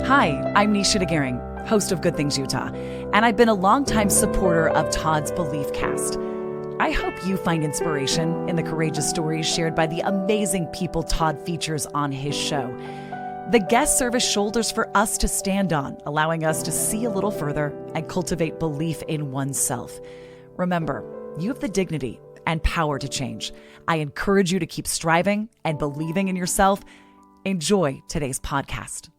Hi, I'm Nisha DeGaring, host of Good Things Utah, and I've been a longtime supporter of Todd's Belief Cast. I hope you find inspiration in the courageous stories shared by the amazing people Todd features on his show. The guests serve as shoulders for us to stand on, allowing us to see a little further and cultivate belief in oneself. Remember, you have the dignity and power to change. I encourage you to keep striving and believing in yourself. Enjoy today's podcast.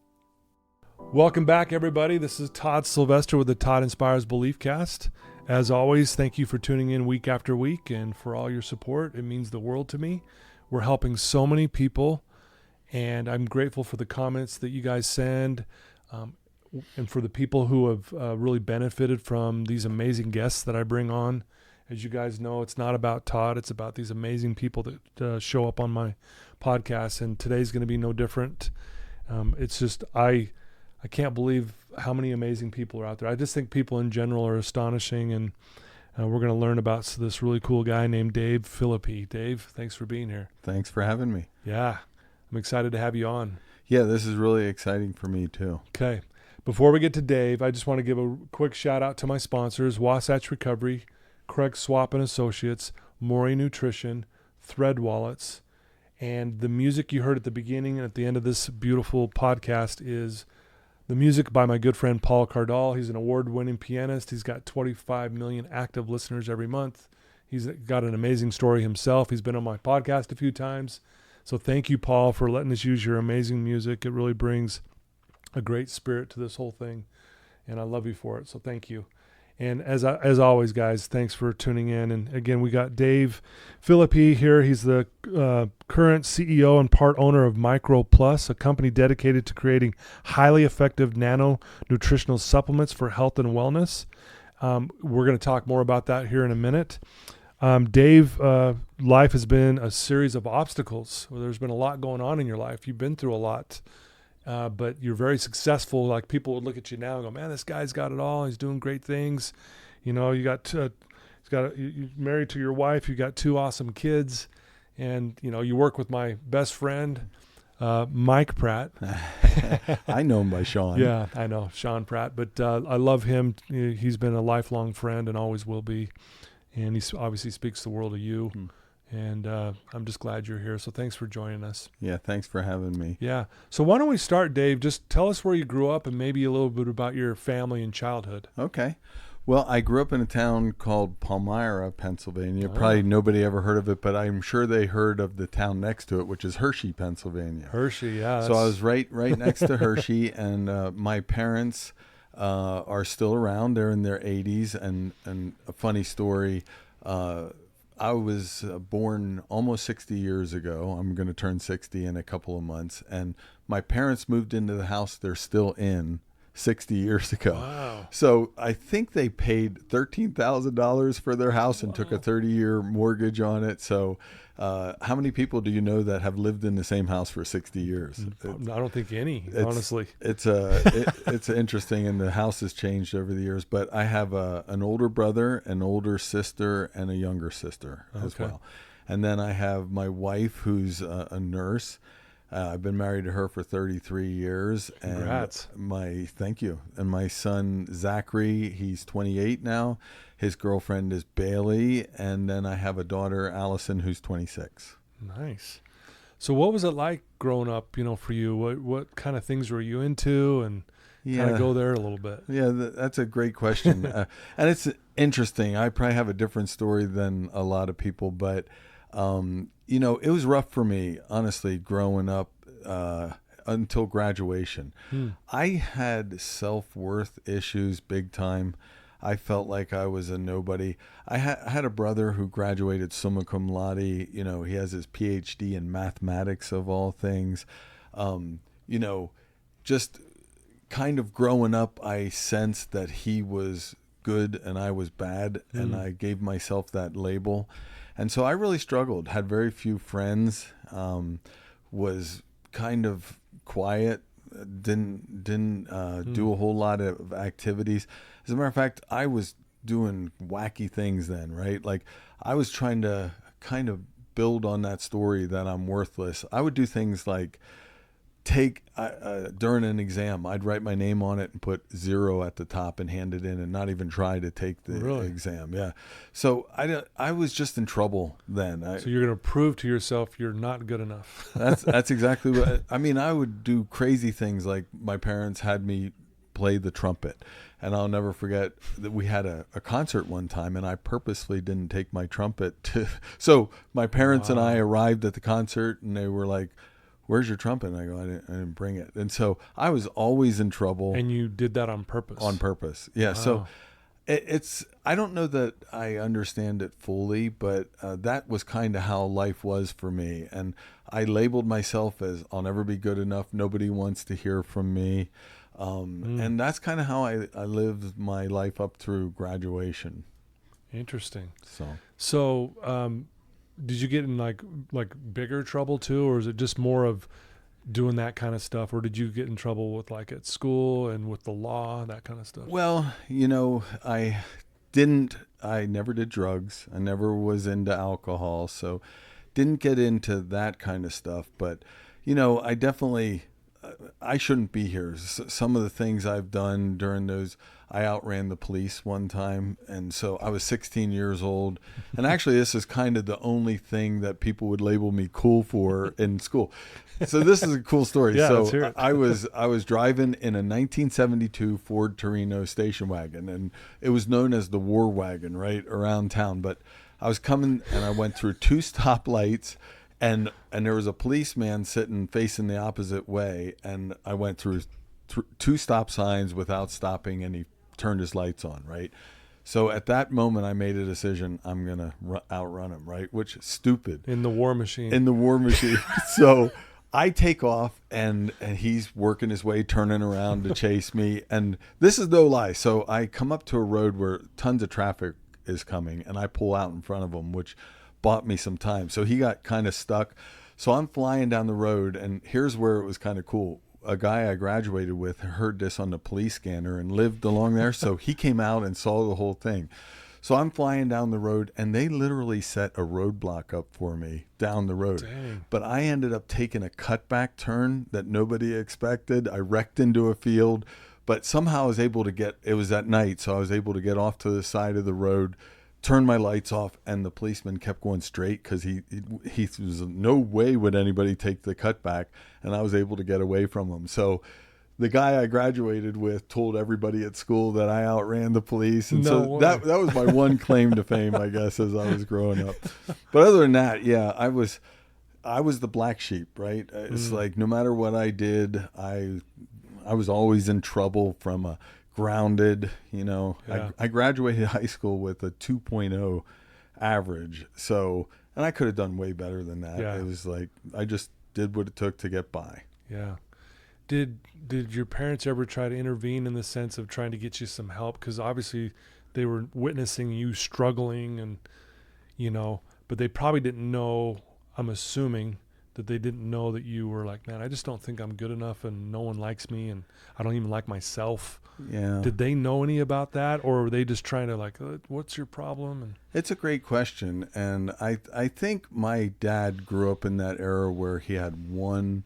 Welcome back, everybody. This is Todd Sylvester with the Todd Inspires Belief Cast. As always, thank you for tuning in week after week and for all your support. It means the world to me. We're helping so many people, and I'm grateful for the comments that you guys send and for the people who have really benefited from these amazing guests that I bring on. As you guys know, it's not about Todd. It's about these amazing people that show up on my podcast, and today's going to be no different. It's just I can't believe how many amazing people are out there. I just think people in general are astonishing, and we're going to learn about this really cool guy named Dave Phillippy. Dave, thanks for being here. Thanks for having me. Yeah, I'm excited to have you on. Yeah, this is really exciting for me too. Okay. Before we get to Dave, I just want to give a quick shout out to my sponsors, Wasatch Recovery, Craig Swap and Associates, Maury Nutrition, Thread Wallets, and the music you heard at the beginning and at the end of this beautiful podcast is the music by my good friend Paul Cardall. He's an award-winning pianist. He's got 25 million active listeners every month. He's got an amazing story himself. He's been on my podcast a few times. So thank you, Paul, for letting us use your amazing music. It really brings a great spirit to this whole thing, and I love you for it. So thank you. And as always, guys, thanks for tuning in. And again, we got Dave Phillippy here. He's the current CEO and part owner of Micro Plus, a company dedicated to creating highly effective nano nutritional supplements for health and wellness. We're going to talk more about that here in a minute. Dave, life has been a series of obstacles. Well, there's been a lot going on in your life. You've been through a lot. But you're very successful. Like, people would look at you now and go, man, this guy's got it all. He's doing great things. You know, you're married to your wife. You got 2 awesome kids, and you know, you work with my best friend, Mike Pratt. I know him by Sean. Yeah, I know Sean Pratt, but I love him. He's been a lifelong friend and always will be. And he obviously speaks the world of you. And I'm just glad you're here. So thanks for joining us. Yeah, thanks for having me. Yeah. So why don't we start, Dave? Just tell us where you grew up and maybe a little bit about your family and childhood. Okay. Well, I grew up in a town called Palmyra, Pennsylvania. Probably nobody ever heard of it, but I'm sure they heard of the town next to it, which is Hershey, Pennsylvania. Hershey, yeah. So I was right next to Hershey, and my parents are still around. They're in their 80s, and a funny story. I was born almost 60 years ago. I'm going to turn 60 in a couple of months. And my parents moved into the house they're still in 60 years ago. Wow. So I think they paid $13,000 for their house and took a 30-year mortgage on it. So how many people do you know that have lived in the same house for 60 years? I don't think any, honestly. It's interesting, and the house has changed over the years. But I have an older brother, an older sister, and a younger sister as well. And then I have my wife, who's a nurse. I've been married to her for 33 years. Congrats. Thank you. And my son, Zachary, he's 28 now. His girlfriend is Bailey. And then I have a daughter, Allison, who's 26. Nice. So what was it like growing up, for you? What kind of things were you into? And kind of go there a little bit. Yeah, that's a great question. And it's interesting. I probably have a different story than a lot of people, but it was rough for me, honestly, growing up until graduation. I had self-worth issues big time. I felt like I was a nobody. I had a brother who graduated summa cum laude. He has his PhD in mathematics, of all things. Just kind of growing up, I sensed that he was good and I was bad, and I gave myself that label. And so I really struggled, had very few friends, was kind of quiet, didn't do a whole lot of activities. As a matter of fact, I was doing wacky things then, right? Like, I was trying to kind of build on that story that I'm worthless. I would do things like take during an exam, I'd write my name on it and put 0 at the top and hand it in, and not even try to take the exam. Yeah. So I was just in trouble then. So you're going to prove to yourself you're not good enough. That's exactly what I mean. I would do crazy things, like my parents had me play the trumpet, and I'll never forget that we had a concert one time, and I purposely didn't take my trumpet so my parents and I arrived at the concert, and they were like, "Where's your trumpet?" And I go, I didn't bring it. And so I was always in trouble. And you did that on purpose? On purpose, yeah. Wow. So I don't know that I understand it fully, but that was kind of how life was for me. And I labeled myself as, I'll never be good enough. Nobody wants to hear from me. And that's kind of how I lived my life up through graduation. Interesting. So, did you get in like bigger trouble too, or is it just more of doing that kind of stuff, or did you get in trouble with like at school and with the law, that kind of stuff? Well, I never did drugs. I never was into alcohol, so didn't get into that kind of stuff. But, I definitely, I shouldn't be here. Some of the things I've done during those, I outran the police one time. And so I was 16 years old. And actually, this is kind of the only thing that people would label me cool for in school. So this is a cool story. Yeah, so let's hear it. I was driving in a 1972 Ford Torino station wagon, and it was known as the war wagon, right, around town. But I was coming, and I went through 2 stoplights, and there was a policeman sitting facing the opposite way, and I went through 2 stop signs without stopping, and he turned his lights on, right? So at that moment, I made a decision. I'm going to outrun him, right? Which is stupid. In the war machine. So I take off, and he's working his way, turning around to chase me. And this is no lie. So I come up to a road where tons of traffic is coming, and I pull out in front of him, which bought me some time. So he got kind of stuck. So I'm flying down the road, and here's where it was kind of cool. A guy I graduated with heard this on the police scanner and lived along there. So he came out and saw the whole thing. So I'm flying down the road, and they literally set a roadblock up for me down the road. Dang. But I ended up taking a cutback turn that nobody expected. I wrecked into a field, but somehow I was able to it was at night, so I was able to get off to the side of the road, turn my lights off, and the policeman kept going straight because he was no way would anybody take the cutback, and I was able to get away from him. So the guy I graduated with told everybody at school that I outran the police. And that was my one claim to fame, I guess, as I was growing up. But other than that, yeah, I was the black sheep, right? It's like no matter what I did, I was always in trouble from a grounded, Yeah. I graduated high school with a 2.0 average. So, and I could have done way better than that. Yeah. It was like, I just did what it took to get by. Yeah. Did your parents ever try to intervene in the sense of trying to get you some help? Because obviously they were witnessing you struggling and, but they probably didn't know, I'm assuming, that they didn't know that you were like, man, I just don't think I'm good enough and no one likes me and I don't even like myself. Yeah. Did they know any about that, or were they just trying to like, what's your problem? And it's a great question. And I think my dad grew up in that era where he had one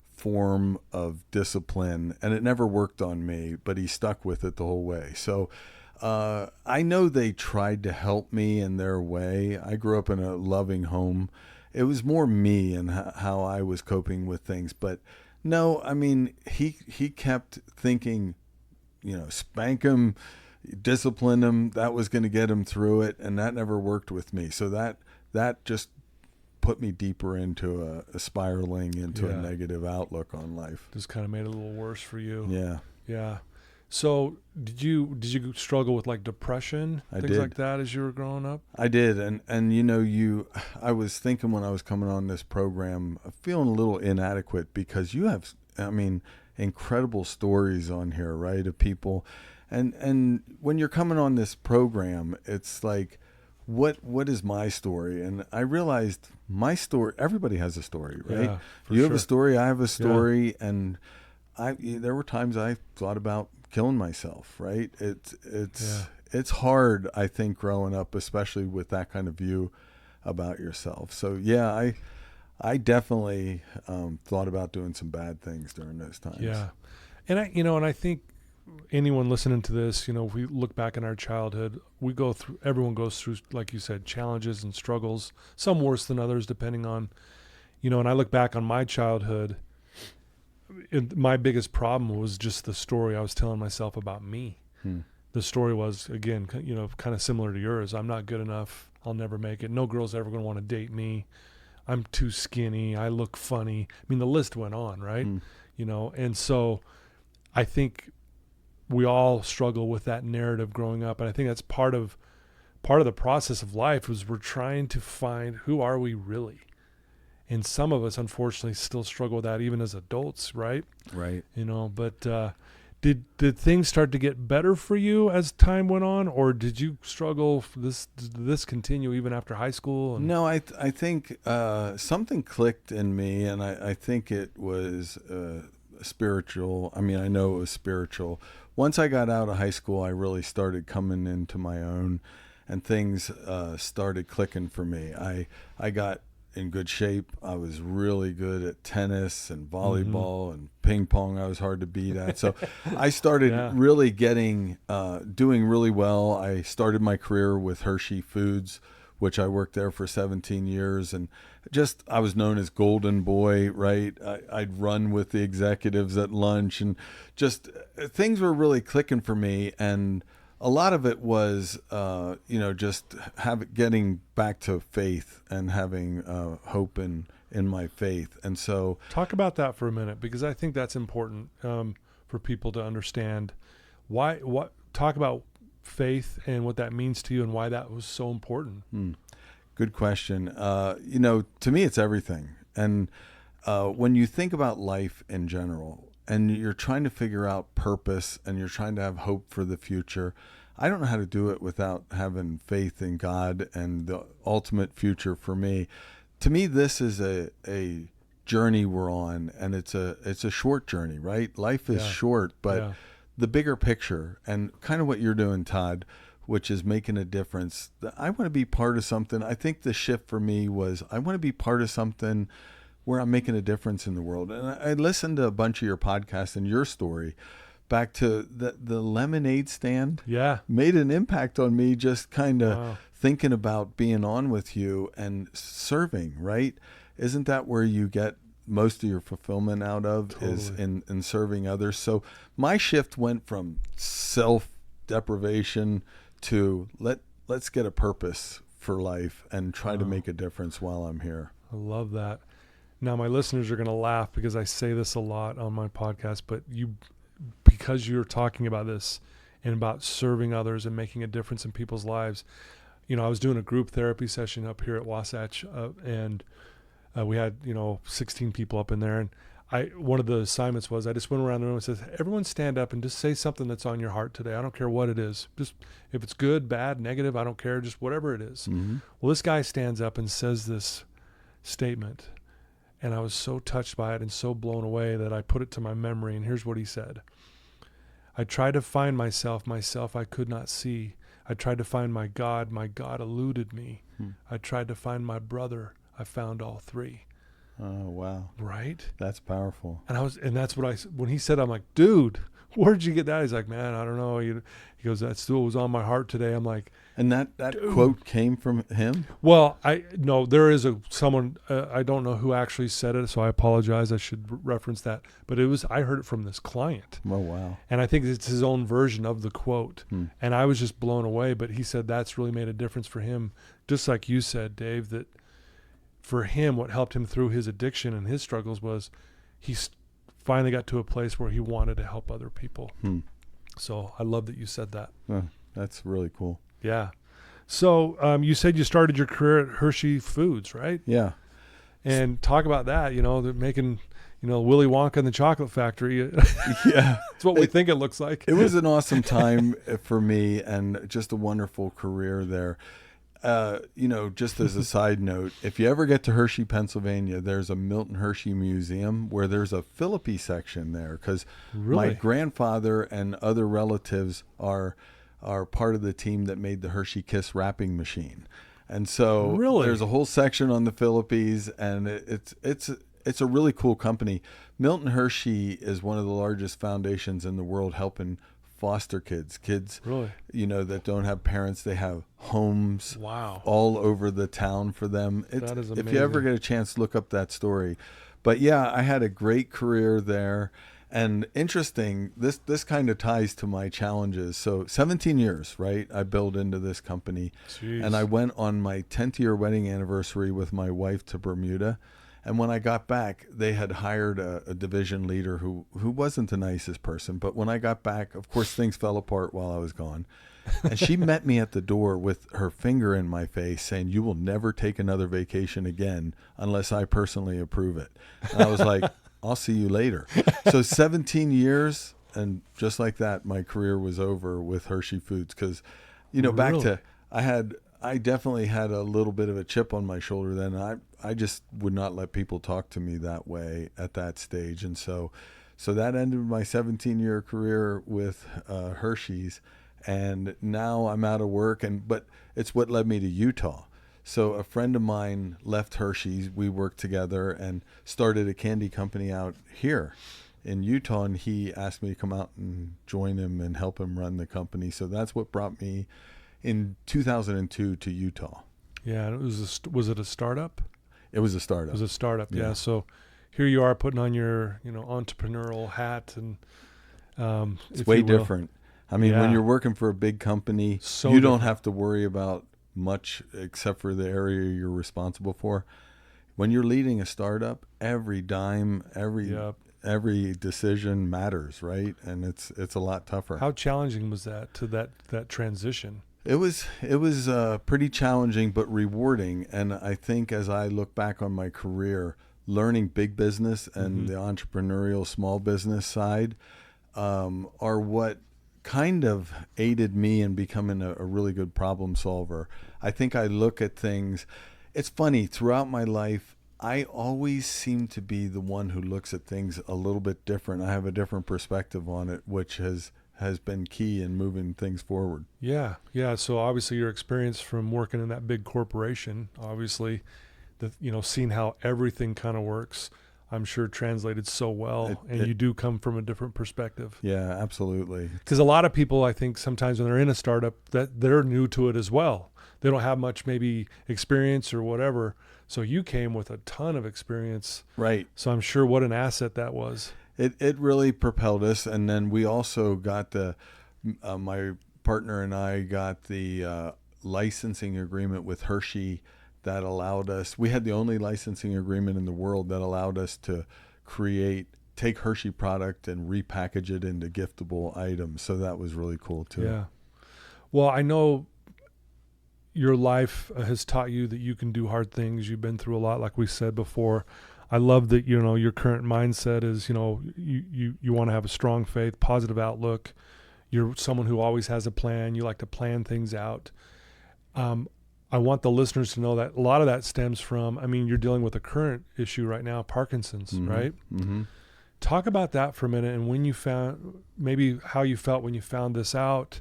form of discipline and it never worked on me, but he stuck with it the whole way. So I know they tried to help me in their way. I grew up in a loving home. It was more me and how I was coping with things. But no, I mean, he kept thinking, spank him, discipline him. That was going to get him through it. And that never worked with me. So that just put me deeper into a spiraling into a negative outlook on life. Just kind of made it a little worse for you. Yeah. Yeah. So did you struggle with like depression, things like that as you were growing up? I did. And I was thinking when I was coming on this program, feeling a little inadequate because you have, incredible stories on here, right? Of people. And when you're coming on this program, it's like, what is my story? And I realized my story, everybody has a story, right? Yeah, you have a story, I have a story. Yeah. And there were times I thought about killing myself, right? It's hard, I think, growing up, especially with that kind of view about yourself. So yeah, I definitely thought about doing some bad things during those times. Yeah. And I think anyone listening to this, if we look back in our childhood, everyone goes through, like you said, challenges and struggles, some worse than others, depending on, and I look back on my childhood, my biggest problem was just the story I was telling myself about me. The story was, again, kind of similar to yours. I'm not good enough. I'll never make it. No girl's ever going to want to date me. I'm too skinny. I look funny. I mean, the list went on, right? And so I think we all struggle with that narrative growing up. And I think that's part of the process of life is we're trying to find who are we really. And some of us, unfortunately, still struggle with that even as adults, right? Right. But did things start to get better for you as time went on, or did you struggle? Did this continue even after high school? No, I think something clicked in me, and I think it was spiritual. I mean, I know it was spiritual. Once I got out of high school, I really started coming into my own, and things started clicking for me. I got in good shape. I was really good at tennis and volleyball and ping pong. I was hard to beat at. So I started really doing really well. I started my career with Hershey Foods, which I worked there for 17 years. And I was known as Golden Boy, right? I'd run with the executives at lunch, and just things were really clicking for me. And a lot of it was, just getting back to faith and having hope in my faith. And so, talk about that for a minute, because I think that's important for people to understand. Talk about faith and what that means to you, and why that was so important. Good question. To me, it's everything. And when you think about life in general, and you're trying to figure out purpose, and you're trying to have hope for the future, I don't know how to do it without having faith in God and the ultimate future for me. To me, this is a journey we're on, and it's a short journey, right? Life is short, but the bigger picture, and kind of what you're doing, Todd, which is making a difference. I want to be part of something. I think the shift for me was I want to be part of something where I'm making a difference in the world. And I listened to a bunch of your podcasts, and your story back to the lemonade stand made an impact on me, just kind of thinking about being on with you and serving, right? Isn't that where you get most of your fulfillment out of? Totally. Is in serving others? So my shift went from self-deprivation to let's get a purpose for life and try to make a difference while I'm here. I love that. Now, my listeners are going to laugh because I say this a lot on my podcast, but because you're talking about this and about serving others and making a difference in people's lives, I was doing a group therapy session up here at Wasatch, and we had, 16 people up in there. And one of the assignments was I just went around the room and said, everyone stand up and just say something that's on your heart today. I don't care what it is. Just if it's good, bad, negative, I don't care. Just whatever it is. Mm-hmm. Well, this guy stands up and says this statement. And I was so touched by it and so blown away that I put it to my memory. And here's what he said. I tried to find myself I could not see. I tried to find my God eluded me. I tried to find my brother, I found all three. Oh, wow. Right? That's powerful. And that's what when he said, I'm like, dude, where'd you get that? He's like, man, I don't know. He goes, that still was on my heart today. I'm like, and that quote came from him? Well, there is someone, I don't know who actually said it, so I apologize. I should reference that. But I heard it from this client. Oh, wow. And I think it's his own version of the quote. And I was just blown away. But he said that's really made a difference for him. Just like you said, Dave, that for him, what helped him through his addiction and his struggles was he finally got to a place where he wanted to help other people. So I love that you said that. That's really cool. Yeah. So you said you started your career at Hershey Foods, right? Yeah. And talk about that, they're making, Willy Wonka and the Chocolate Factory. Yeah. It's what we think it looks like. It was an awesome time for me, and just a wonderful career there. Just as a side note, if you ever get to Hershey, Pennsylvania, there's a Milton Hershey Museum where there's a Phillippy section there, because my grandfather and other relatives are part of the team that made the Hershey Kiss wrapping machine. And so Really? there's a whole section on the Phillippines, and it's a really cool company. Milton Hershey is one of the largest foundations in the world helping foster kids, Really? that don't have parents. They have homes Wow. all over the town for them. That is If you ever amazing. get a chance, look up that story. But yeah, I had a great career there. And interesting, this kind of ties to my challenges. So 17 years, right? I built into this company. Jeez. And I went on my 10th year wedding anniversary with my wife to Bermuda. And when I got back, they had hired a division leader who wasn't the nicest person. But when I got back, of course, things fell apart while I was gone. And she met me at the door with her finger in my face saying, "You will never take another vacation again unless I personally approve it." And I was like, "I'll see you later." So 17 years, and just like that, my career was over with Hershey Foods. Because, back Really? to, I definitely had a little bit of a chip on my shoulder then. I just would not let people talk to me that way at that stage. And so that ended my 17-year career with Hershey's. And now I'm out of work, but it's what led me to Utah. So a friend of mine left Hershey's. We worked together and started a candy company out here in Utah, and he asked me to come out and join him and help him run the company. So that's what brought me in 2002 to Utah. Yeah. And was it a startup? It was a startup. It was a startup. Yeah. Yeah. So here you are putting on your, entrepreneurial hat, and It's if way you will. different. I mean, Yeah. when you're working for a big company, So you don't different. have to worry about much except for the area you're responsible for. When you're leading a startup, every dime, Yep. every decision matters, right? And it's a lot tougher. How challenging was that transition? It was pretty challenging but rewarding, and I think as I look back on my career, learning big business and the entrepreneurial small business side are what kind of aided me in becoming a really good problem solver. I think I look at things. It's funny, throughout my life, I always seem to be the one who looks at things a little bit different. I have a different perspective on it, which has been key in moving things forward. Yeah. Yeah. So obviously your experience from working in that big corporation, obviously, seeing how everything kind of works, I'm sure translated so well. You do come from a different perspective. Yeah, absolutely. Because a lot of people, I think sometimes when they're in a startup, that they're new to it as well. They don't have much maybe experience or whatever. So you came with a ton of experience. Right. So I'm sure what an asset that was. It really propelled us. And then we also got my partner and I got the licensing agreement with Hershey that allowed us, we had the only licensing agreement in the world that allowed us to take Hershey product and repackage it into giftable items. So that was really cool too. Yeah. Well, I know your life has taught you that you can do hard things. You've been through a lot, like we said before. I love that, your current mindset is, you want to have a strong faith, positive outlook. You're someone who always has a plan. You like to plan things out. I want the listeners to know that a lot of that stems from, you're dealing with a current issue right now, Parkinson's, right? Mm-hmm. Talk about that for a minute, and when you found, maybe how you felt when you found this out,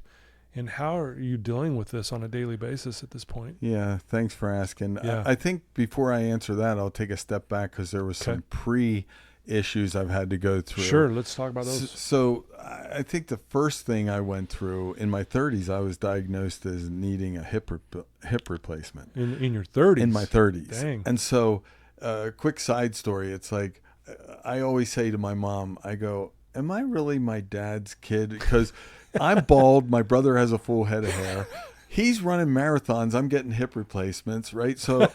and how are you dealing with this on a daily basis at this point? Yeah, thanks for asking. Yeah. I think before I answer that, I'll take a step back because there was some pre-issues I've had to go through. Sure, let's talk about those. So I think the first thing I went through in my 30s, I was diagnosed as needing a hip replacement. In your 30s? In my 30s. Dang. And so, quick side story, it's like, I always say to my mom, I go, am I really my dad's kid? Because I'm bald. My brother has a full head of hair. He's running marathons. I'm getting hip replacements, right? So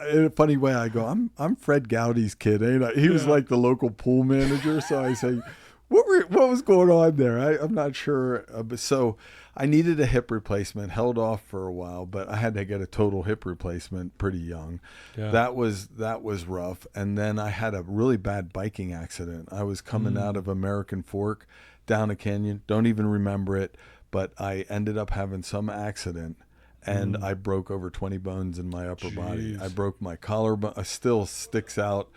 in a funny way, I go, I'm Fred Gowdy's kid, ain't I? He was like the local pool manager. So I say, what was going on there? I'm not sure. But so I needed a hip replacement, held off for a while, but I had to get a total hip replacement pretty young. Yeah. That was rough. And then I had a really bad biking accident. I was coming out of American Fork down a canyon. Don't even remember it, but I ended up having some accident and I broke over 20 bones in my upper body. I broke my collarbone. It still sticks out.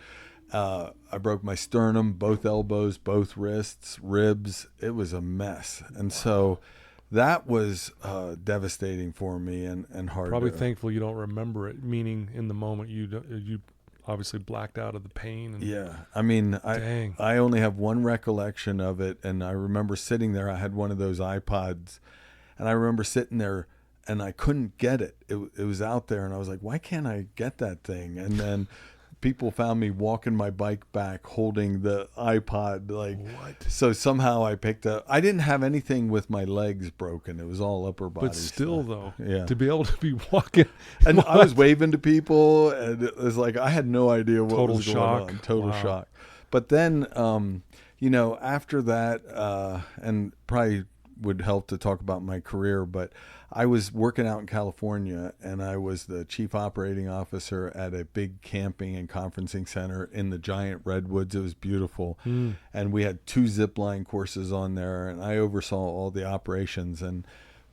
I broke my sternum, both elbows, both wrists, ribs. It was a mess. And so that was devastating for me and hard. Probably thankful you don't remember it, meaning in the moment you obviously blacked out of the pain. And yeah. I mean, dang. I only have one recollection of it, and I remember sitting there. I had one of those iPods, and I remember sitting there, and I couldn't get it. It was out there, and I was like, why can't I get that thing? And then people found me walking my bike back holding the iPod. Like, what? So somehow I picked up. I didn't have anything with my legs broken. It was all upper body. But still, stuff. though, yeah, to be able to be walking. And I was waving to people, and it was like I had no idea what Total was going shock. on. Total Wow. shock. But then, after that, and probably would help to talk about my career, but I was working out in California, and I was the chief operating officer at a big camping and conferencing center in the giant redwoods. It was beautiful. And we had 2 zip line courses on there, and I oversaw all the operations. And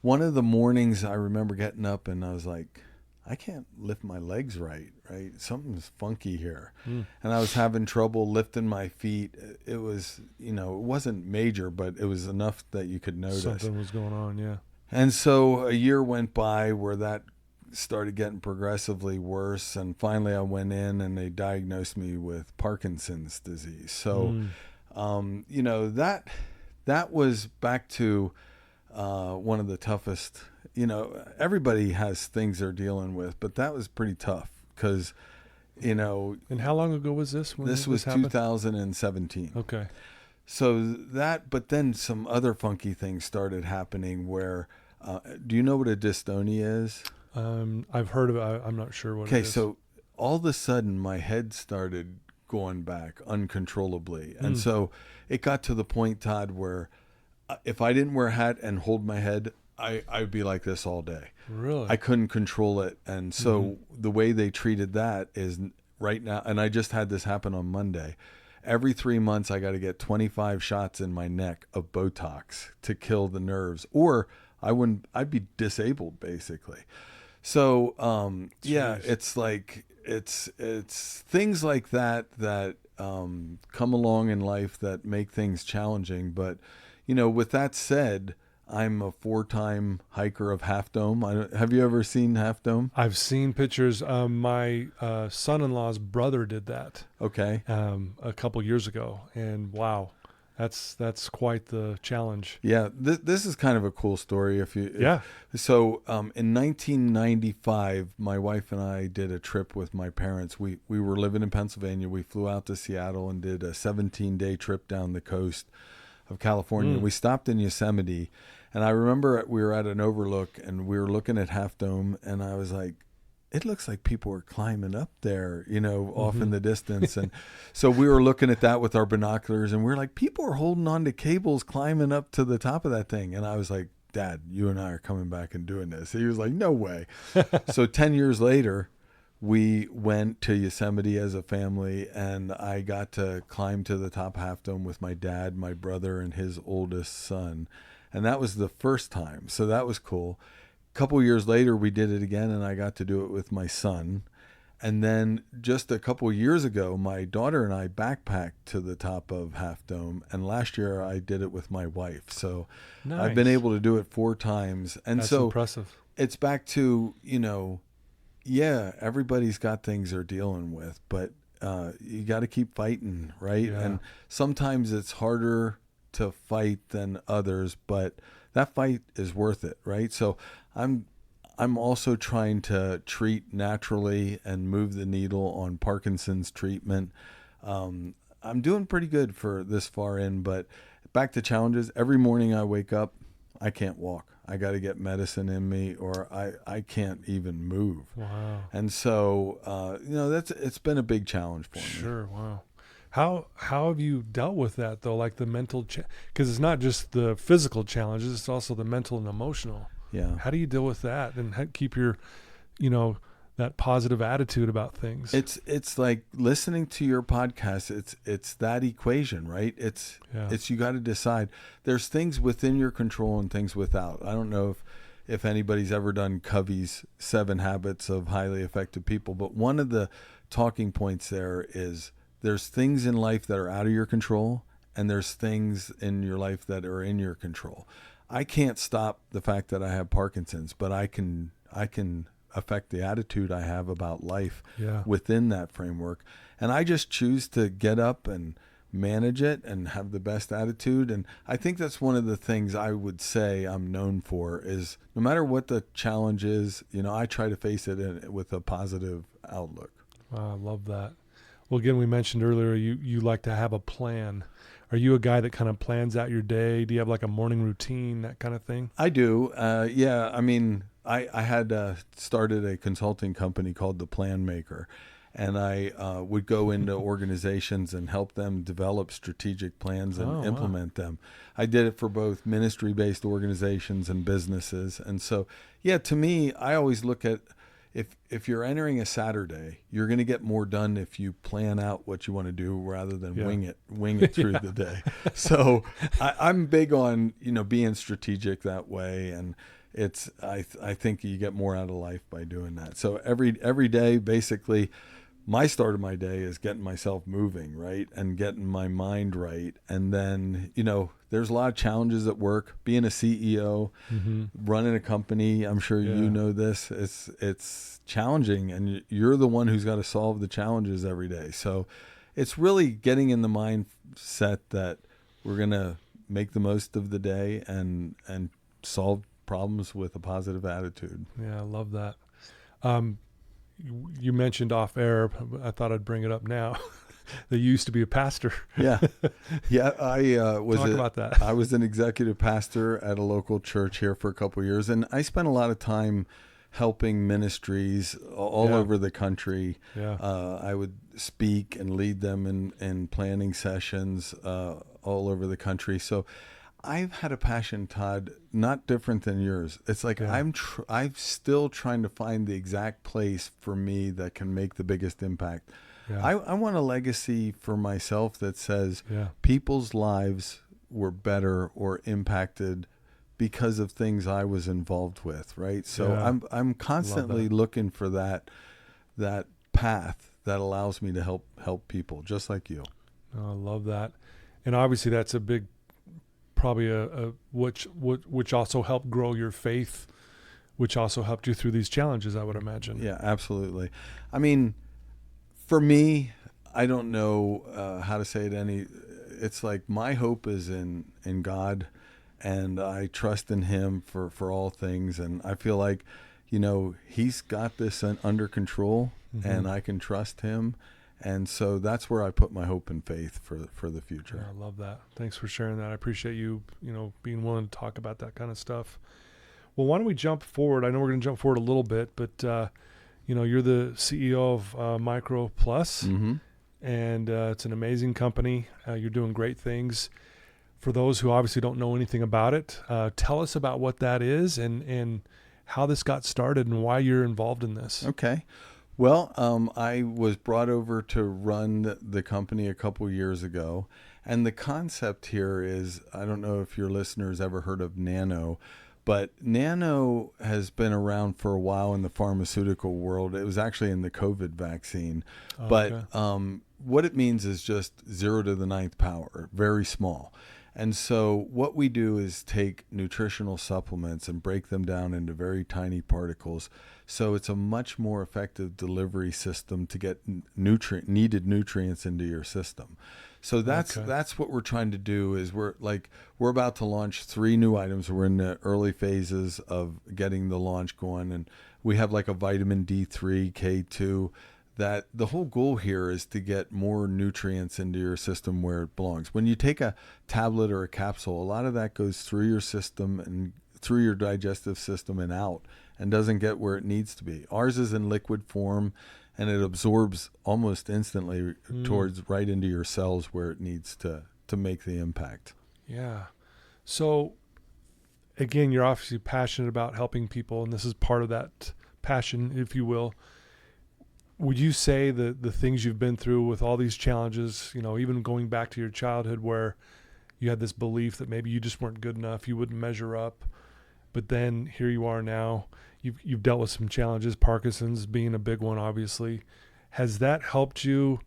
one of the mornings I remember getting up, and I was like, I can't lift my legs right? Something's funky here. And I was having trouble lifting my feet. It was, it wasn't major, but it was enough that you could notice. Something was going on, yeah. And so a year went by where that started getting progressively worse. And finally I went in and they diagnosed me with Parkinson's disease. So, that was back to one of the toughest, everybody has things they're dealing with, but that was pretty tough because, And how long ago was this? This was 2017. Okay. So but then some other funky things started happening where, do you know what a dystonia is? I've heard of it. I'm not sure what it is. Okay, so all of a sudden my head started going back uncontrollably. And so it got to the point, Todd, where if I didn't wear a hat and hold my head, I'd be like this all day. Really? I couldn't control it. And so the way they treated that is right now, and I just had this happen on Monday. Every 3 months, I got to get 25 shots in my neck of Botox to kill the nerves, or I'd be disabled basically. So, it's like, it's things like that come along in life that make things challenging. But, with that said, I'm a 4-time hiker of Half Dome. Have you ever seen Half Dome? I've seen pictures. My son-in-law's brother did that. Okay. A couple years ago, and wow, that's quite the challenge. Yeah, this is kind of a cool story. So in 1995, my wife and I did a trip with my parents. We were living in Pennsylvania. We flew out to Seattle and did a 17-day trip down the coast of California. We stopped in Yosemite, and I remember we were at an overlook and we were looking at Half Dome, and I was like, it looks like people are climbing up there, off in the distance. And so we were looking at that with our binoculars, and we were like, people are holding on to cables climbing up to the top of that thing. And I was like, Dad, you and I are coming back and doing this. He was like, no way. So 10 years later, we went to Yosemite as a family, and I got to climb to the top Half Dome with my dad, my brother, and his oldest son. And that was the first time. So that was cool. A couple years later, we did it again, and I got to do it with my son. And then just a couple years ago, my daughter and I backpacked to the top of Half Dome. And last year, I did it with my wife. So Nice. I've been able to do it 4 times. And That's so impressive. It's back to, everybody's got things they're dealing with, but you got to keep fighting, right? Yeah. And sometimes it's harder to fight than others, but that fight is worth it, right? So I'm also trying to treat naturally and move the needle on Parkinson's treatment. I'm doing pretty good for this far in, but back to challenges. Every morning I wake up, I can't walk. I got to get medicine in me, or I can't even move. Wow. And so, it's been a big challenge for me. Sure. Wow. How have you dealt with that though? Like the mental, because it's not just the physical challenges; it's also the mental and emotional. Yeah. How do you deal with that and keep your, that positive attitude about things? It's like listening to your podcast. It's that equation, right? It's you got to decide. There's things within your control and things without. I don't know if anybody's ever done Covey's 7 Habits of Highly Effective People, but one of the talking points there is there's things in life that are out of your control, and there's things in your life that are in your control. I can't stop the fact that I have Parkinson's, but I can affect the attitude I have about life within that framework. And I just choose to get up and manage it and have the best attitude. And I think that's one of the things I would say I'm known for is no matter what the challenge is, I try to face it with a positive outlook. Wow, I love that. Well, again, we mentioned earlier, you like to have a plan. Are you a guy that kind of plans out your day? Do you have like a morning routine, that kind of thing? I do. Yeah. I mean, I had started a consulting company called The Plan Maker. And I would go into organizations and help them develop strategic plans and implement them. I did it for both ministry-based organizations and businesses. And so, yeah, to me, I always look at if you're entering a Saturday, you're going to get more done if you plan out what you want to do rather than wing it through the day. So I'm big on, being strategic that way. And I think you get more out of life by doing that. So every day, basically, my start of my day is getting myself moving, right? And getting my mind right. And then, there's a lot of challenges at work. Being a CEO, running a company, I'm sure you know this, it's challenging. And you're the one who's got to solve the challenges every day. So it's really getting in the mindset that we're going to make the most of the day and solve problems with a positive attitude. Yeah, I love that. You mentioned off air, I thought I'd bring it up now, that you used to be a pastor. Yeah. I was Talk about that. I was an executive pastor at a local church here for a couple of years, and I spent a lot of time helping ministries all over the country. Yeah. I would speak and lead them in planning sessions all over the country. So I've had a passion, Todd, not different than yours. It's like I'm still trying to find the exact place for me that can make the biggest impact. Yeah. I want a legacy for myself that says people's lives were better or impacted because of things I was involved with, right? So I'm constantly looking for that path that allows me to help people, just like you. Oh, I love that. And obviously that's a big probably which also helped grow your faith, which also helped you through these challenges, I would imagine. Yeah, absolutely. I mean, for me, I don't know how to say it it's like my hope is in God, and I trust in him for all things. And I feel like, he's got this under control and I can trust him. And so that's where I put my hope and faith for the future. Yeah, I love that. Thanks for sharing that. I appreciate you, being willing to talk about that kind of stuff. Well, why don't we jump forward? I know we're going to jump forward a little bit, but, you're the CEO of Micro Plus, and it's an amazing company. You're doing great things. For those who obviously don't know anything about it, tell us about what that is and how this got started and why you're involved in this. Okay. Well, I was brought over to run the company a couple years ago, and the concept here is, I don't know if your listeners ever heard of nano, but nano has been around for a while in the pharmaceutical world. It was actually in the COVID vaccine, but what it means is just 0 to the 9th power, very small. And so what we do is take nutritional supplements and break them down into very tiny particles. So it's a much more effective delivery system to get needed nutrients into your system. So that's what we're trying to do. Is we're about to launch 3 new items. We're in the early phases of getting the launch going, and we have like a vitamin D3, K2. That the whole goal here is to get more nutrients into your system where it belongs. When you take a tablet or a capsule, a lot of that goes through your system and through your digestive system and out, and doesn't get where it needs to be. Ours is in liquid form, and it absorbs almost instantly towards right into your cells where it needs to make the impact. Yeah. So again, you're obviously passionate about helping people, and this is part of that passion, if you will. Would you say the things you've been through with all these challenges, even going back to your childhood where you had this belief that maybe you just weren't good enough, you wouldn't measure up, but then here you are now, you've dealt with some challenges, Parkinson's being a big one, obviously. Has that helped you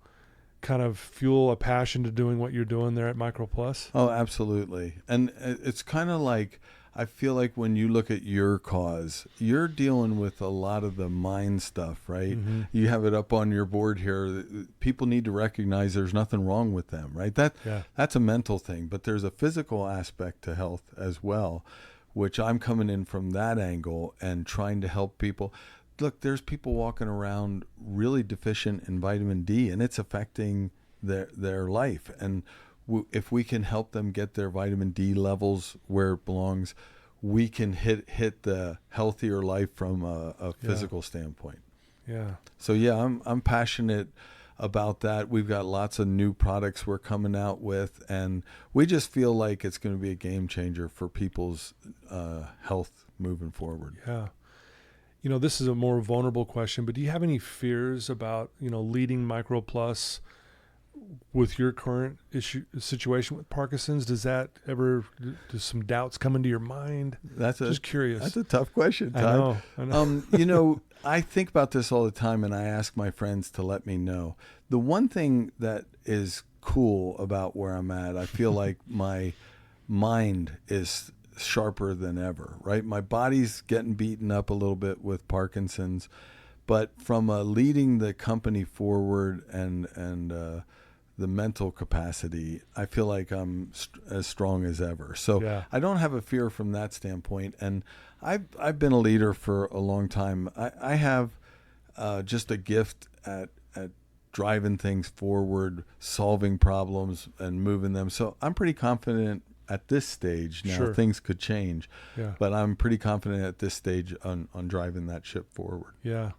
kind of fuel a passion to doing what you're doing there at Micro Plus? Oh, absolutely. And it's kind of like, I feel like when you look at your cause, you're dealing with a lot of the mind stuff, right? Mm-hmm. You have it up on your board here. People need to recognize there's nothing wrong with them, right? That's a mental thing, but there's a physical aspect to health as well, which I'm coming in from that angle and trying to help people. Look, there's people walking around really deficient in vitamin D, and it's affecting their life. And if we can help them get their vitamin D levels where it belongs, we can hit the healthier life from a physical standpoint. Yeah. So yeah, I'm passionate about that. We've got lots of new products we're coming out with, and we just feel like it's going to be a game changer for people's health moving forward. Yeah. This is a more vulnerable question, but do you have any fears about, leading MicroPlus with your current situation with Parkinson's? Does some doubts come into your mind? Just curious. That's a tough question, Todd. I know. I think about this all the time, and I ask my friends to let me know. The one thing that is cool about where I'm at, I feel like my mind is sharper than ever, right? My body's getting beaten up a little bit with Parkinson's, but from leading the company forward and the mental capacity, I feel like I'm as strong as ever. So yeah. I don't have a fear from that standpoint. And I've been a leader for a long time. I have just a gift at driving things forward, solving problems and moving them. So I'm pretty confident at this stage. Now Sure. things could change, Yeah. but I'm pretty confident at this stage on driving that ship forward. Yeah.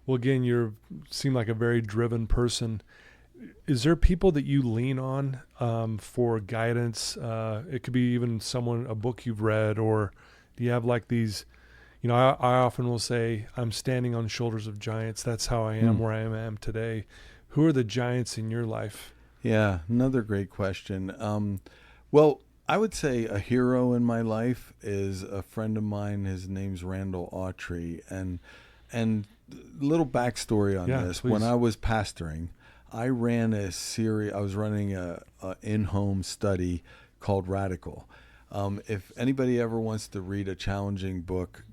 Well, again, you seem like a very driven person. Is there people that you lean on for guidance? It could be even a book you've read, or do you have like these, I often will say, I'm standing on shoulders of giants. That's how I am where I am today. Who are the giants in your life? Yeah, another great question. Well, I would say a hero in my life is a friend of mine. His name's Randall Autry. And little backstory on this. Please. When I was pastoring, I ran a series. I was running a in-home study called Radical. If anybody ever wants to read a challenging book,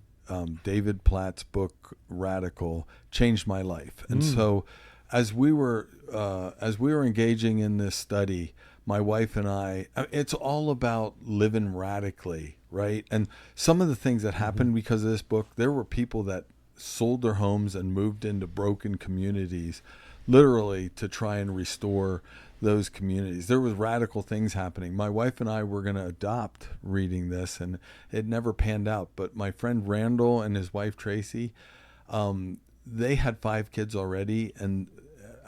David Platt's book Radical changed my life. And so, as we were engaging in this study, my wife and I, it's all about living radically, right? And some of the things that happened because of this book, there were people that sold their homes and moved into broken communities, literally to try and restore those communities. There was radical things happening. My wife and I were going to adopt reading this, and it never panned out. But my friend Randall and his wife Tracy, they had 5 kids already, and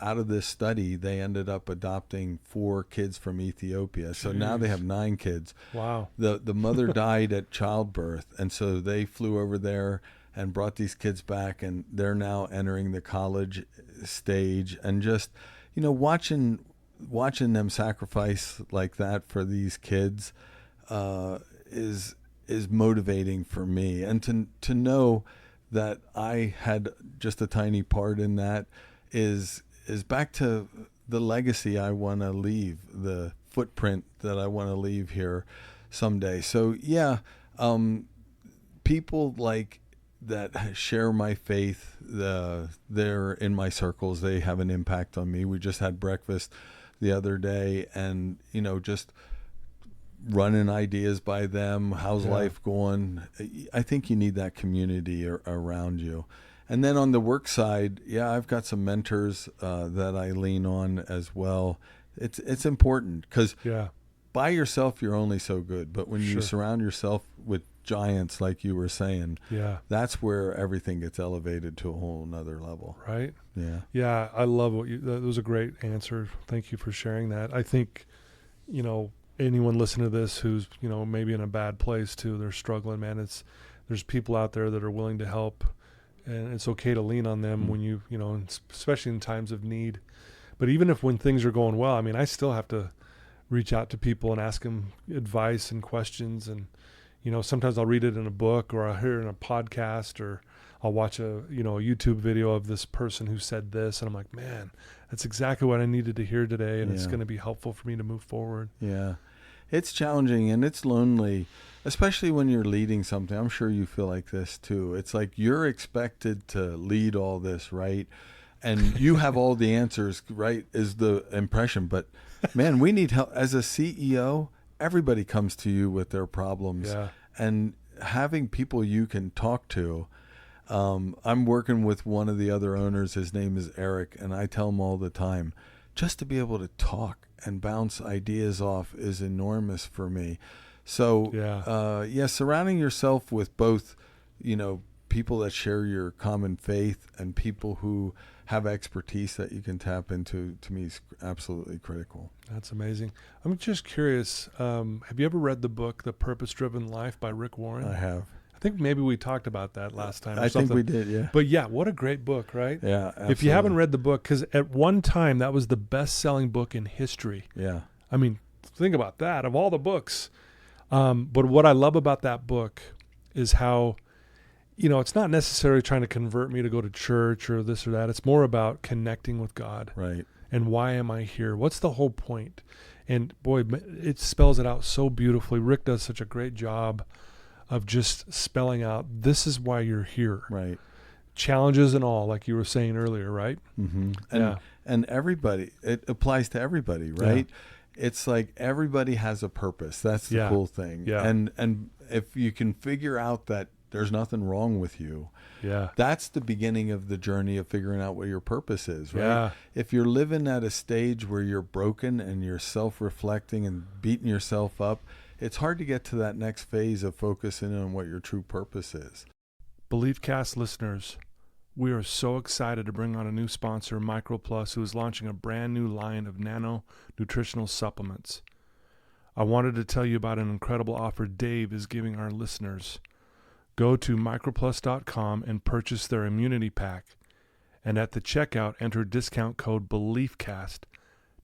out of this study, they ended up adopting 4 kids from Ethiopia. So now they have 9 kids. Wow. The mother died at childbirth, and so they flew over there and brought these kids back, and they're now entering the college stage. And just, watching them sacrifice like that for these kids is motivating for me. And to know that I had just a tiny part in that is back to the legacy I want to leave, the footprint that I want to leave here someday. So yeah, people like that share my faith, they're in my circles. They have an impact on me. We just had breakfast the other day, and just running ideas by them. How's life going? I think you need that community around you. And then on the work side, I've got some mentors that I lean on as well. It's important because by yourself you're only so good, but when you surround yourself with giants, like you were saying, that's where everything gets elevated to a whole nother level. Right? Yeah. I love that was a great answer. Thank you for sharing that. I think, anyone listening to this who's, maybe in a bad place too, they're struggling, man. There's people out there that are willing to help, and it's okay to lean on them when you especially in times of need. But even when things are going well, I still have to reach out to people and ask them advice and questions. And, sometimes I'll read it in a book, or I'll hear it in a podcast, or I'll watch a YouTube video of this person who said this. And I'm like, man, that's exactly what I needed to hear today. And it's going to be helpful for me to move forward. Yeah. It's challenging and it's lonely, especially when you're leading something. I'm sure you feel like this too. It's like you're expected to lead all this, right? And you have all the answers, right, is the impression. But, man, we need help. As a CEO, everybody comes to you with their problems. Yeah. And having people you can talk to. I'm working with one of the other owners. His name is Eric, and I tell him all the time, just to be able to talk and bounce ideas off is enormous for me. So, surrounding yourself with both, people that share your common faith and people who have expertise that you can tap into, to me, is absolutely critical. That's amazing. I'm just curious, have you ever read the book, The Purpose-Driven Life by Rick Warren? I have. I think maybe we talked about that last time. I think we did, yeah. But yeah, what a great book, right? Yeah, absolutely. If you haven't read the book, because at one time that was the best-selling book in history. Yeah. I mean, think about that, of all the books. But what I love about that book is how, it's not necessarily trying to convert me to go to church or this or that. It's more about connecting with God. Right. And why am I here? What's the whole point? And boy, it spells it out so beautifully. Rick does such a great job of just spelling out, this is why you're here. Right. Challenges and all, like you were saying earlier, right? Mm-hmm. Yeah. And everybody, it applies to everybody, right? Yeah. It's like everybody has a purpose. That's the cool thing. Yeah. And if you can figure out that there's nothing wrong with you, that's the beginning of the journey of figuring out what your purpose is, right? Yeah. If you're living at a stage where you're broken and you're self-reflecting and beating yourself up, it's hard to get to that next phase of focusing on what your true purpose is. BeliefCast listeners, we are so excited to bring on a new sponsor, MicroPlus, who is launching a brand new line of nano nutritional supplements. I wanted to tell you about an incredible offer Dave is giving our listeners. Go to microplus.com and purchase their immunity pack. And at the checkout, enter discount code BeliefCast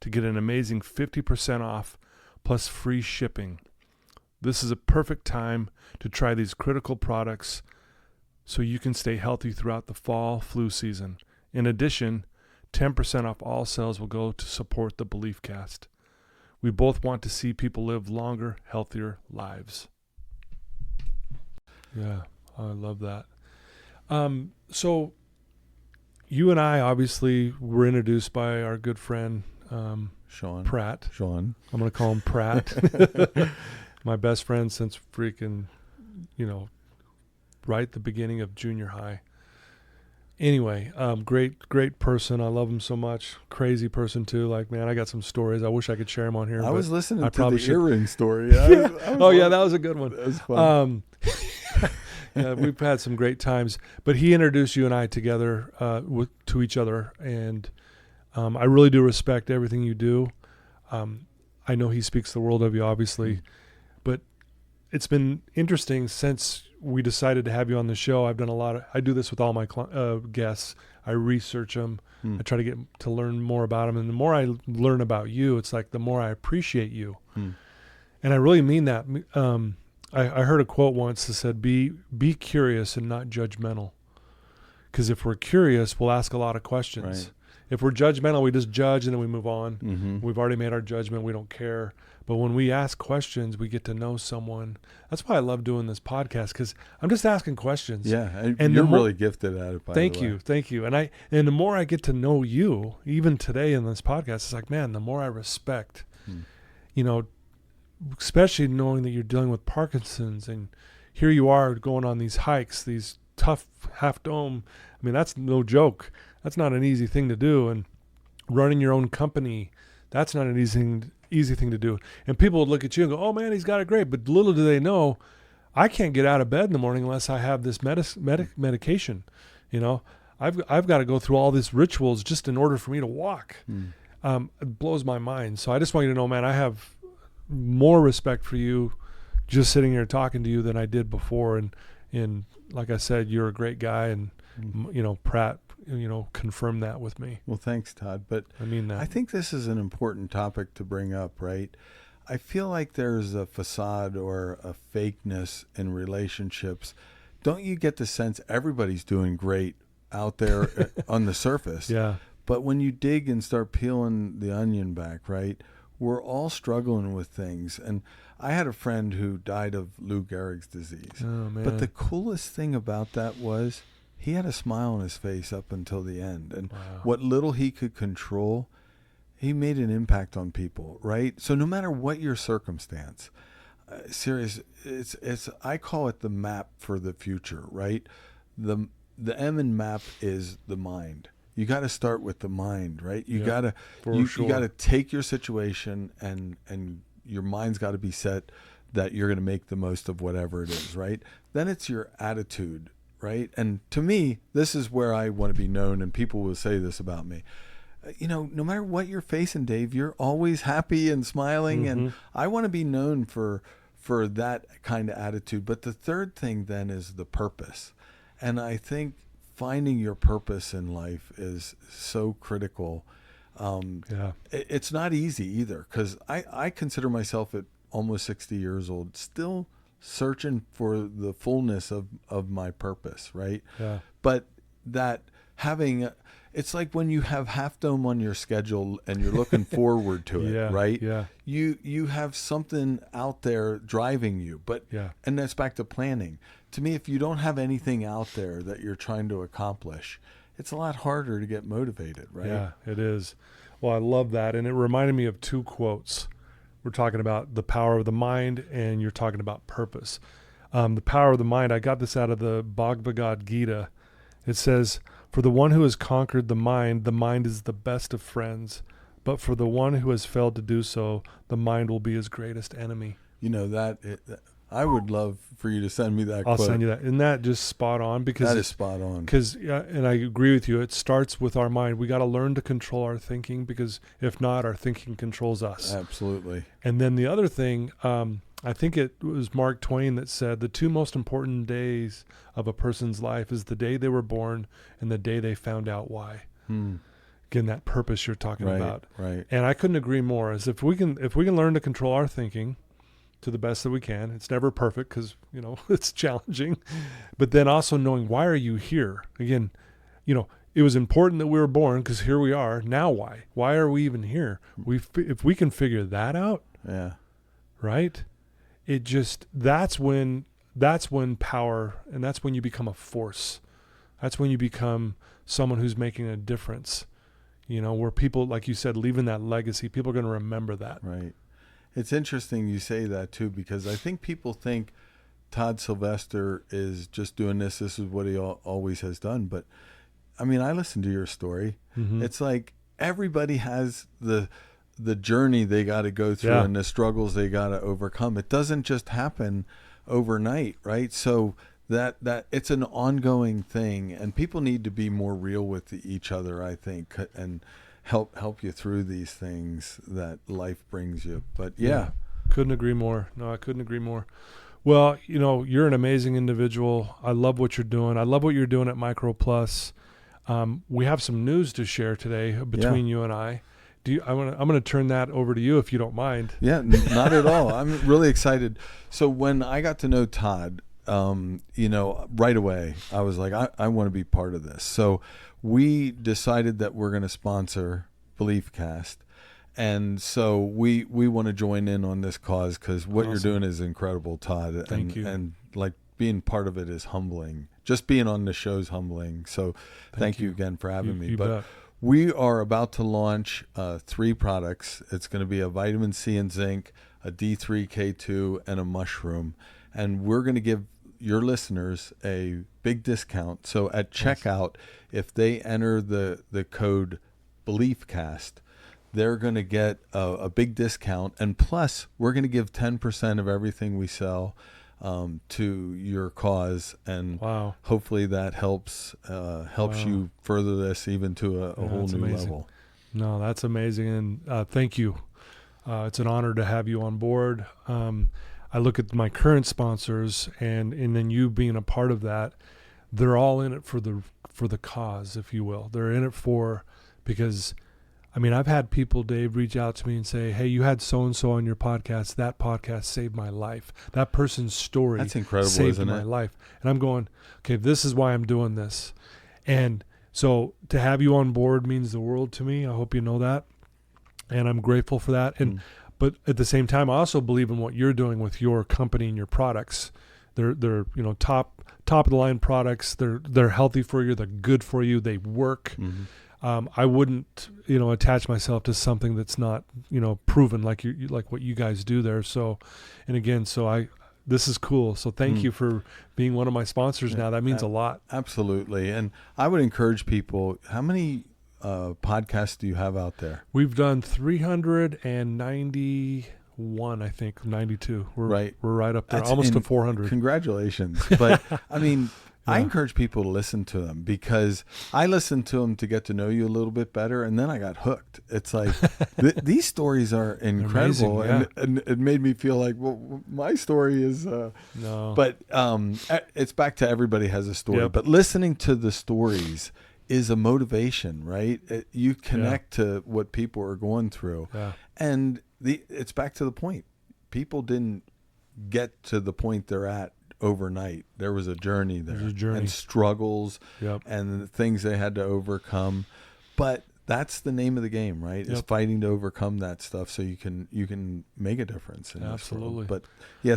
to get an amazing 50% off plus free shipping. This is a perfect time to try these critical products so you can stay healthy throughout the fall flu season. In addition, 10% off all sales will go to support the BeliefCast. We both want to see people live longer, healthier lives. Yeah, I love that. So you and I obviously were introduced by our good friend Sean. Pratt. Sean. I'm going to call him Pratt. My best friend since freaking, right at the beginning of junior high. Anyway, great person. I love him so much. Crazy person too. Like, man, I got some stories. I wish I could share them on here. I was listening to probably the earring story. that was a good one. That was fun. Yeah, we've had some great times. But he introduced you and I together to each other, and I really do respect everything you do. I know he speaks the world of you, obviously, but it's been interesting since we decided to have you on the show. I've done I do this with all my guests. I research them. I try to get to learn more about them. And the more I learn about you, it's like the more I appreciate you. And I really mean that. I heard a quote once that said, be curious and not judgmental. Because if we're curious, we'll ask a lot of questions. Right. If we're judgmental, we just judge and then we move on. Mm-hmm. We've already made our judgment. We don't care. But when we ask questions, we get to know someone. That's why I love doing this podcast, because I'm just asking questions. Yeah, and you're really gifted at it, by the way. Thank you. And the more I get to know you, even today in this podcast, it's like, man, the more I respect, especially knowing that you're dealing with Parkinson's, and here you are going on these hikes, these tough Half Dome. I mean, that's no joke. That's not an easy thing to do. And running your own company, that's not an easy thing to do. And people would look at you and go, oh man, he's got it great. But little do they know, I can't get out of bed in the morning unless I have this medication. I've got to go through all these rituals just in order for me to walk. It blows my mind. So I just want you to know, man, I have more respect for you just sitting here talking to you than I did before. And like I said, you're a great guy, and Pratt, confirmed that with me. Well, thanks, Todd. But I mean that. I think this is an important topic to bring up, right? I feel like there's a facade or a fakeness in relationships. Don't you get the sense everybody's doing great out there on the surface? Yeah. But when you dig and start peeling the onion back, right? we're all struggling with things. And I had a friend who died of Lou Gehrig's disease. Oh, man. But the coolest thing about that was he had a smile on his face up until the end. And Wow. what little he could control, he made an impact on people, right? So no matter what your circumstance, serious, it's I call it the map for the future, right? The M in map is the mind. You got to start with the mind, right? You got to you got to take your situation and your mind's got to be set that you're going to make the most of whatever it is, right? Then it's your attitude, right? And to me, this is where I want to be known, and people will say this about me. No matter what you're facing, Dave, you're always happy and smiling, and I want to be known for that kind of attitude. But the third thing then is the purpose. And I think finding your purpose in life is so critical. It's not easy either, because I consider myself at almost 60 years old still searching for the fullness of my purpose, right? Yeah. But that having it's like when you have Half Dome on your schedule and you're looking forward to it, right? Yeah. You have something out there driving you, and that's back to planning. To me, if you don't have anything out there that you're trying to accomplish, it's a lot harder to get motivated, right? Yeah, it is. Well, I love that. And it reminded me of two quotes. We're talking about the power of the mind, and you're talking about purpose. The power of the mind, I got this out of the Bhagavad Gita. It says, "For the one who has conquered the mind is the best of friends. But for the one who has failed to do so, the mind will be his greatest enemy." I would love for you to send me that quote. I'll send you that. Isn't that just spot on? Because that is spot on. Because, and I agree with you, it starts with our mind. We got to learn to control our thinking, because if not, our thinking controls us. Absolutely. And then the other thing, I think it was Mark Twain that said the two most important days of a person's life is the day they were born and the day they found out why. Again, that purpose you're talking about. Right. And I couldn't agree more. As if we can learn to control our thinking to the best that we can. It's never perfect, because it's challenging. But then also knowing, why are you here? Again, it was important that we were born, because here we are. Now why? Why are we even here? If we can figure that out, right? It just that's when power, and that's when you become a force. That's when you become someone who's making a difference. Where people, like you said, leaving that legacy, people are going to remember that. Right. It's interesting you say that too, because I think people think Todd Sylvester is just doing this. This is what he always has done. But I mean, I listened to your story. It's like everybody has the journey they got to go through and the struggles they got to overcome. It doesn't just happen overnight, right? So that it's an ongoing thing, and people need to be more real with each other, I think, and help you through these things that life brings you. But couldn't agree more. No, I couldn't agree more. Well, you're an amazing individual. I love what you're doing. I love what you're doing at Micro Plus. We have some news to share today between you and I. I'm going to turn that over to you if you don't mind. Yeah, not at all. I'm really excited. So when I got to know Todd, right away, I was like, I want to be part of this. So we decided that we're going to sponsor BeliefCast. And so we want to join in on this cause, because what you're doing is incredible, Todd. Thank you. And like being part of it is humbling. Just being on the show is humbling. So thank you again for having me. But we are about to launch 3 products. It's going to be a vitamin C and zinc, a D3K2, and a mushroom. And we're going to give your listeners a big discount. So at checkout, if they enter the code BeliefCast, they're going to get a big discount. And plus, we're going to give 10% of everything we sell to your cause. And hopefully that helps you further this even to a whole new level. No, that's amazing. And thank you. It's an honor to have you on board. I look at my current sponsors, and then you being a part of that, they're all in it for the cause, if you will. They're in it because I've had people, Dave, reach out to me and say, "Hey, you had so-and-so on your podcast. That podcast saved my life. That person's story That's incredible, saved isn't my it? life." And I'm going, okay, this is why I'm doing this. And so to have you on board means the world to me. I hope you know that. and I'm grateful for that. And but at the same time, I also believe in what you're doing with your company and your products. They're top of the line products. They're healthy for you. They're good for you. They work. I wouldn't attach myself to something that's not proven like like what you guys do there. So, and again, this is cool. So thank you for being one of my sponsors now. That means a lot. Absolutely. And I would encourage people, how many podcasts do you have out there? We've done 391, I think, 92. We're right up there, almost to 400. Congratulations. But I mean, I encourage people to listen to them, because I listened to them to get to know you a little bit better, and then I got hooked. It's like these stories are incredible, amazing, and it made me feel like, well, my story is no. But it's back to everybody has a story. Yep. But listening to the stories is a motivation, right? You connect to what people are going through, and it's back to the point. People didn't get to the point they're at overnight. There was a journey there, and struggles, and the things they had to overcome. But that's the name of the game, right? Is fighting to overcome that stuff, so you can make a difference in this world. But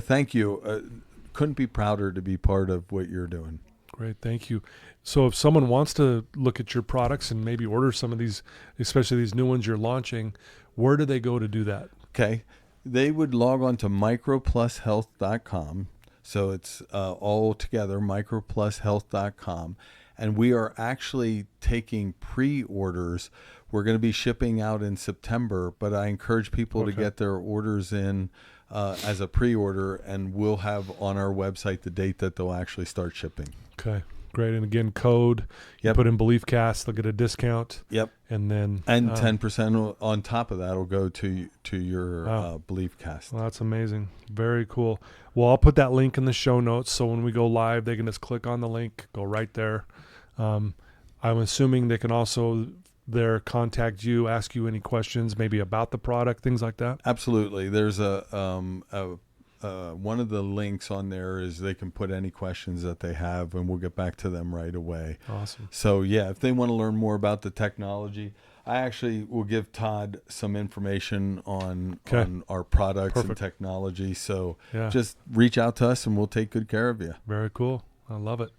thank you. Couldn't be prouder to be part of what you're doing. Great, thank you. So if someone wants to look at your products and maybe order some of these, especially these new ones you're launching, where do they go to do that? Okay, they would log on to microplushealth.com. So it's all together, microplushealth.com. And we are actually taking pre-orders. We're going to be shipping out in September, but I encourage people to get their orders in as a pre-order, and we'll have on our website the date that they'll actually start shipping. Okay, great. And again, code, you put in BeliefCast, they'll get a discount. Yep. And then 10% on top of that will go to your BeliefCast. Well, that's amazing. Very cool. Well, I'll put that link in the show notes, so when we go live, they can just click on the link, go right there. I'm assuming they can also contact you, ask you any questions, maybe about the product, things like that. Absolutely. There's one of the links on there is they can put any questions that they have, and we'll get back to them right away. Awesome. So if they want to learn more about the technology, I actually will give Todd some information on our products and technology. So just reach out to us and we'll take good care of you. Very cool. I love it.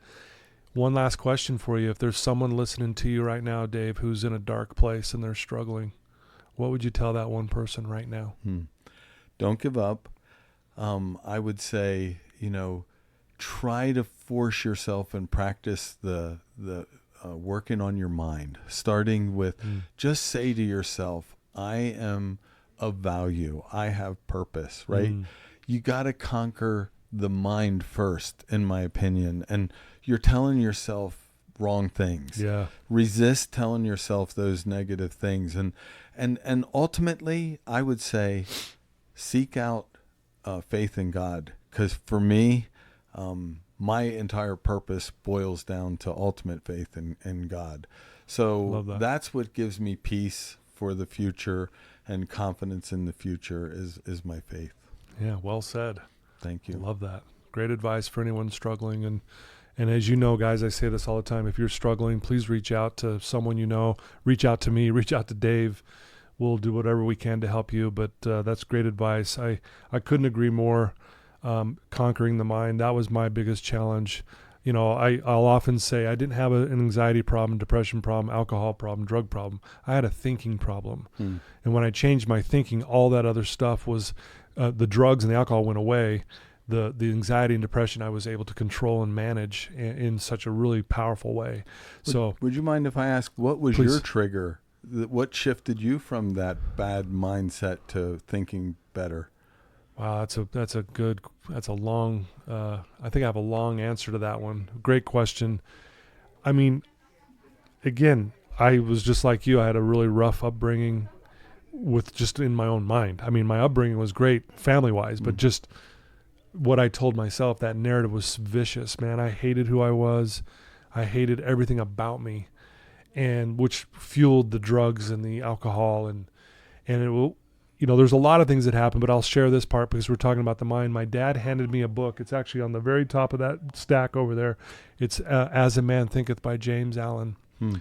One last question for you. If there's someone listening to you right now, Dave, who's in a dark place and they're struggling, what would you tell that one person right now? Don't give up. I would say, try to force yourself and practice the working on your mind, starting with just say to yourself, I am of value. I have purpose, right? You got to conquer the mind first, in my opinion. And you're telling yourself wrong things. Resist telling yourself those negative things. And ultimately, I would say, seek out faith in God. Because for me, my entire purpose boils down to ultimate faith in God. So that's what gives me peace for the future and confidence in the future is my faith. Yeah, well said. Thank you. Love that. Great advice for anyone struggling. And as you know, guys, I say this all the time. If you're struggling, please reach out to someone you know. Reach out to me. Reach out to Dave. We'll do whatever we can to help you. But that's great advice. I couldn't agree more. Conquering the mind, that was my biggest challenge. I'll often say I didn't have an anxiety problem, depression problem, alcohol problem, drug problem. I had a thinking problem. And when I changed my thinking, all that other stuff was the drugs and the alcohol went away. The anxiety and depression I was able to control and manage in such a really powerful way. Would you mind if I ask, what was your trigger? What shifted you from that bad mindset to thinking better? Wow, that's a long, I think I have a long answer to that one. Great question. I mean, again, I was just like you. I had a really rough upbringing with just in my own mind. I mean, my upbringing was great family-wise, but just what I told myself, that narrative was vicious, man. I hated who I was. I hated everything about me, and which fueled the drugs and the alcohol and it will. There's a lot of things that happen, but I'll share this part because we're talking about the mind. My dad handed me a book. It's actually on the very top of that stack over there. It's As a Man Thinketh by James Allen. And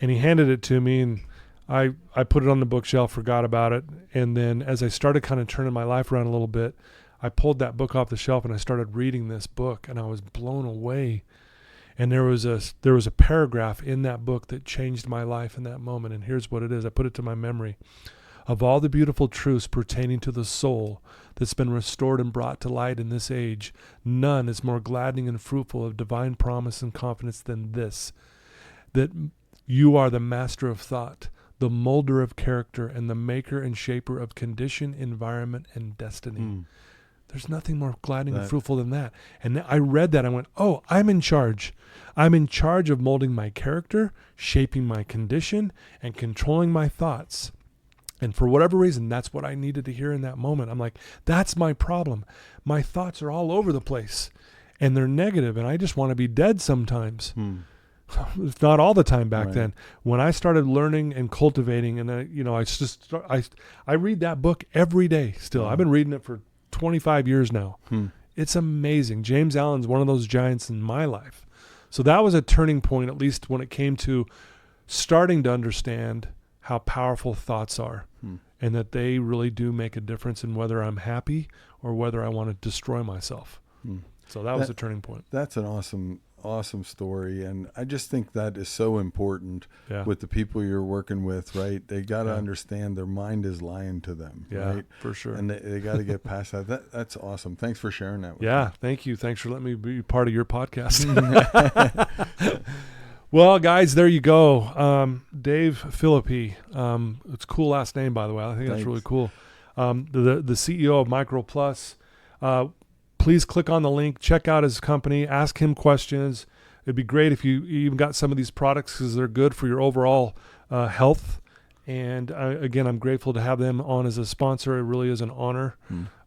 he handed it to me, and I put it on the bookshelf, forgot about it. And then as I started kind of turning my life around a little bit, I pulled that book off the shelf and I started reading this book, and I was blown away. And there was a paragraph in that book that changed my life in that moment. And here's what it is. I put it to my memory. Of all the beautiful truths pertaining to the soul that's been restored and brought to light in this age, none is more gladdening and fruitful of divine promise and confidence than this, that you are the master of thought, the molder of character, and the maker and shaper of condition, environment, and destiny. There's nothing more gladdening and fruitful than that. And I read that. I went, oh, I'm in charge. I'm in charge of molding my character, shaping my condition, and controlling my thoughts. And for whatever reason, that's what I needed to hear in that moment. I'm like, that's my problem. My thoughts are all over the place, and they're negative, and I just want to be dead sometimes. If not all the time back then. When I started learning and cultivating, and I read that book every day still. I've been reading it for 25 years now. It's amazing. James Allen's one of those giants in my life. So that was a turning point, at least when it came to starting to understand how powerful thoughts are, and that they really do make a difference in whether I'm happy or whether I want to destroy myself. So that was a turning point. That's an awesome story. And I just think that is so important with the people you're working with, right? They got to understand their mind is lying to them, right? For sure. And they got to get past that. That's awesome. Thanks for sharing that with me. Thank you. Thanks for letting me be part of your podcast. Well, guys, there you go. Dave Phillippy. It's a cool last name, by the way. I think that's really cool. The CEO of Micro Plus. Please click on the link, check out his company, ask him questions. It'd be great if you even got some of these products because they're good for your overall health. And again, I'm grateful to have them on as a sponsor. It really is an honor.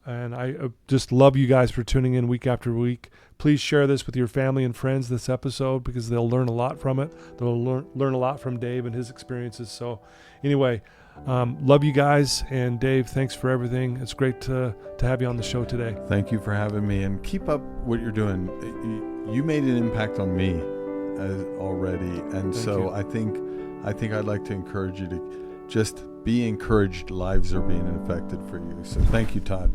And I just love you guys for tuning in week after week. Please share this with your family and friends, this episode, because they'll learn a lot from it. They'll learn a lot from Dave and his experiences. So anyway, love you guys. And Dave, thanks for everything. It's great to have you on the show today. Thank you for having me, and keep up what you're doing. You made an impact on me already. And so I think I'd like to encourage you to just be encouraged. Lives are being affected for you. So thank you, Todd.